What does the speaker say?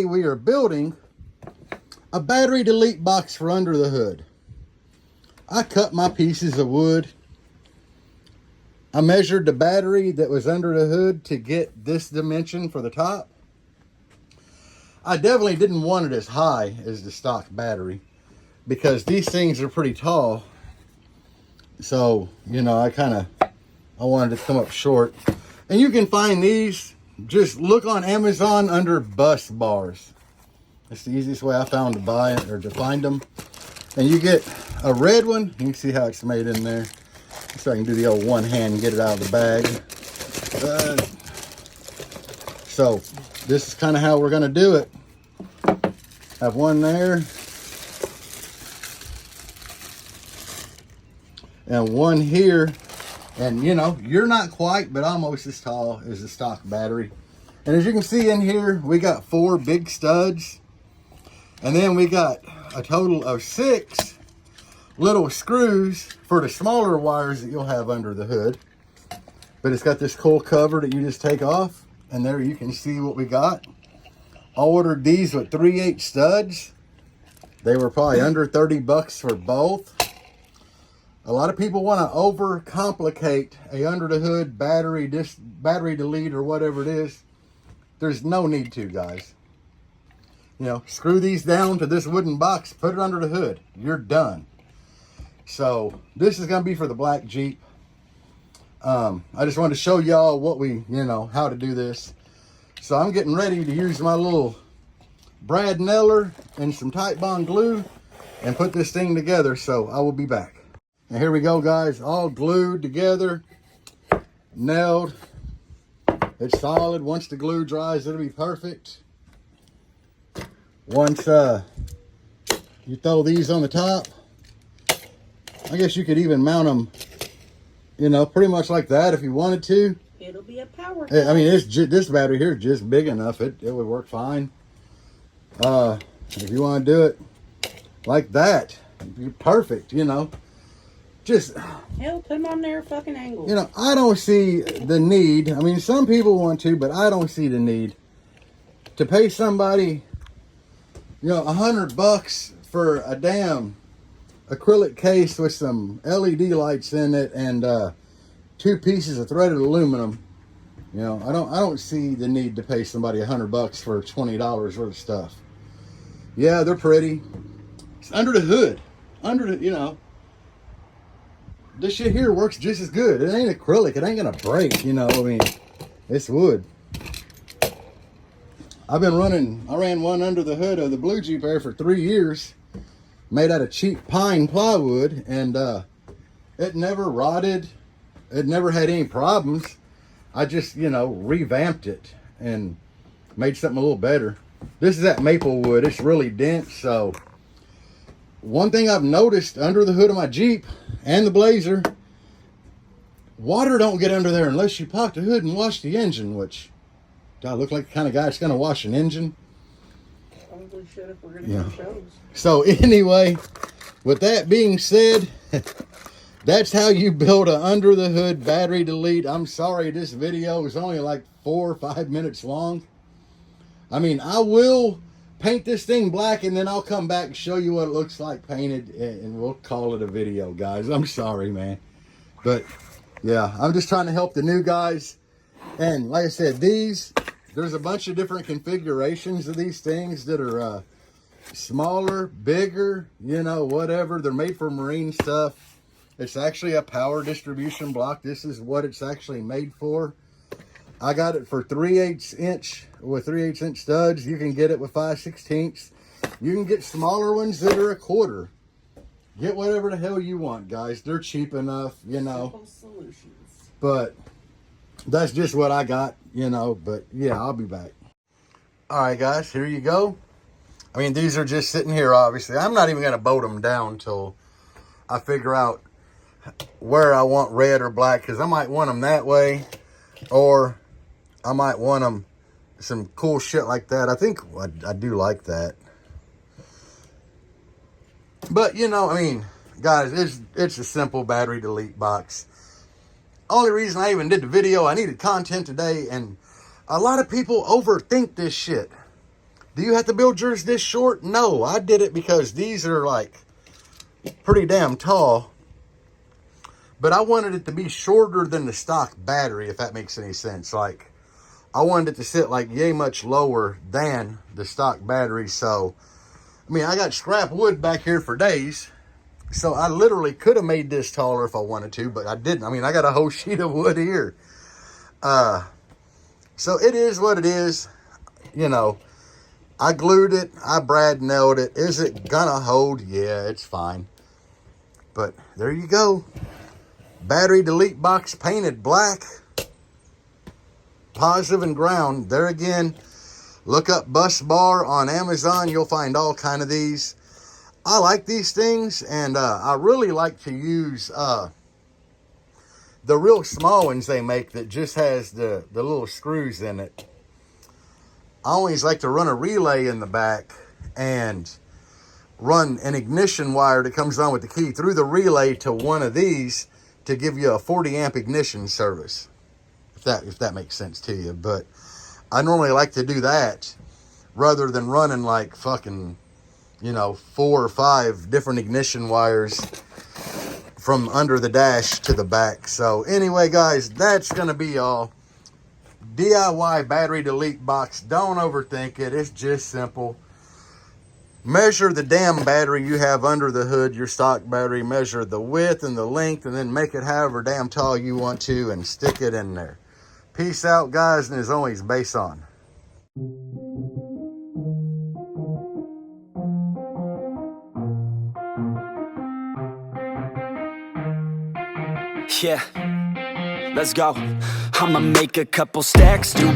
today we are building a battery delete box for under the hood. I cut my pieces of wood. I measured the battery that was under the hood to get this dimension for the top. I definitely didn't want it as high as the stock battery because these things are pretty tall. So, you know, I wanted to come up short. And you can find these, just look on Amazon under bus bars. It's the easiest way I found to buy it or to find them. And you get a red one. You can see how it's made in there. So I can do the old one hand and get it out of the bag. So this is kind of how we're going to do it. Have one there. And one here. And you know, you're not quite, but almost as tall as the stock battery. And as you can see in here, we got 4 big studs. And then we got a total of 6 little screws for the smaller wires that you'll have under the hood. But it's got this cool cover that you just take off. And there you can see what we got. I ordered these with 3/8 studs. They were probably under 30 bucks for both. A lot of people want to overcomplicate a under the hood battery delete or whatever it is. There's no need to, guys. You know, screw these down to this wooden box, put it under the hood. You're done. So this is going to be for the black Jeep. I just wanted to show y'all what how to do this. So I'm getting ready to use my little Brad Neller and some Titebond glue and put this thing together. So I will be back. And here we go, guys. All glued together, nailed. It's solid. Once the glue dries, it'll be perfect. Once you throw these on the top, I guess you could even mount them, you know, pretty much like that if you wanted to. It'll be a power. I mean, this battery here is just big enough. It would work fine. If you want to do it like that, you're perfect, you know. Just hell, put them on their fucking angle. You know, I don't see the need. I mean, some people want to, but I don't see the need to pay somebody, you know, $100 for a damn acrylic case with some LED lights in it and 2 pieces of threaded aluminum. You know, I don't see the need to pay somebody $100 for $20 worth of stuff. Yeah, they're pretty. It's under the hood, you know. This shit here works just as good. It ain't acrylic. It ain't gonna break, you know. I mean, it's wood. I ran one under the hood of the Blue Jeep Air for 3 years, made out of cheap pine plywood, and it never rotted. It never had any problems. I just, you know, revamped it and made something a little better. This is that maple wood. It's really dense, so one thing I've noticed under the hood of my Jeep and the Blazer, water don't get under there unless you pop the hood and wash the engine, which, do I look like the kind of guy that's going to wash an engine? Probably should if we're going to do shows. So anyway, with that being said, that's how you build an under the hood battery delete. I'm sorry this video is only like 4 or 5 minutes long. I mean, I will paint this thing black and then I'll come back and show you what it looks like painted and we'll call it a video, guys. I'm sorry, man. But yeah, I'm just trying to help the new guys. And like I said, there's a bunch of different configurations of these things that are smaller, bigger, you know, whatever. They're made for marine stuff. It's actually a power distribution block. This is what it's actually made for. I got it for 3/8 inch with 3/8 inch studs. You can get it with 5/16. You can get smaller ones that are 1/4. Get whatever the hell you want, guys. They're cheap enough, you know. Simple solutions. But that's just what I got, you know. But yeah, I'll be back. All right, guys, here you go. I mean, these are just sitting here, obviously. I'm not even going to bolt them down till I figure out where I want red or black, because I might want them that way, or I might want them some cool shit like that. I think I do like that. But, you know, I mean, guys, it's a simple battery delete box. Only reason I even did the video, I needed content today, and a lot of people overthink this shit. Do you have to build yours this short? No, I did it because these are like pretty damn tall. But I wanted it to be shorter than the stock battery, if that makes any sense. Like, I wanted it to sit like yay much lower than the stock battery. So, I mean, I got scrap wood back here for days. So I literally could have made this taller if I wanted to, but I didn't. I mean, I got a whole sheet of wood here. So it is what it is. You know, I glued it. I brad nailed it. Is it gonna hold? Yeah, it's fine. But there you go. Battery delete box painted black. Positive and ground. There again, look up Bus Bar on Amazon. You'll find all kind of these. I like these things, and I really like to use the real small ones they make that just has the little screws in it. I always like to run a relay in the back and run an ignition wire that comes on with the key through the relay to one of these to give you a 40 amp ignition service, if that makes sense to you. But I normally like to do that rather than running like fucking, you know, 4 or 5 different ignition wires from under the dash to the back. So anyway, guys, that's going to be all. DIY battery delete box. Don't overthink it. It's just simple. Measure the damn battery you have under the hood, your stock battery. Measure the width and the length, and then make it however damn tall you want to and stick it in there. Peace out, guys, and as always, bass on. Yeah, let's go. I'ma make a couple stacks, do it.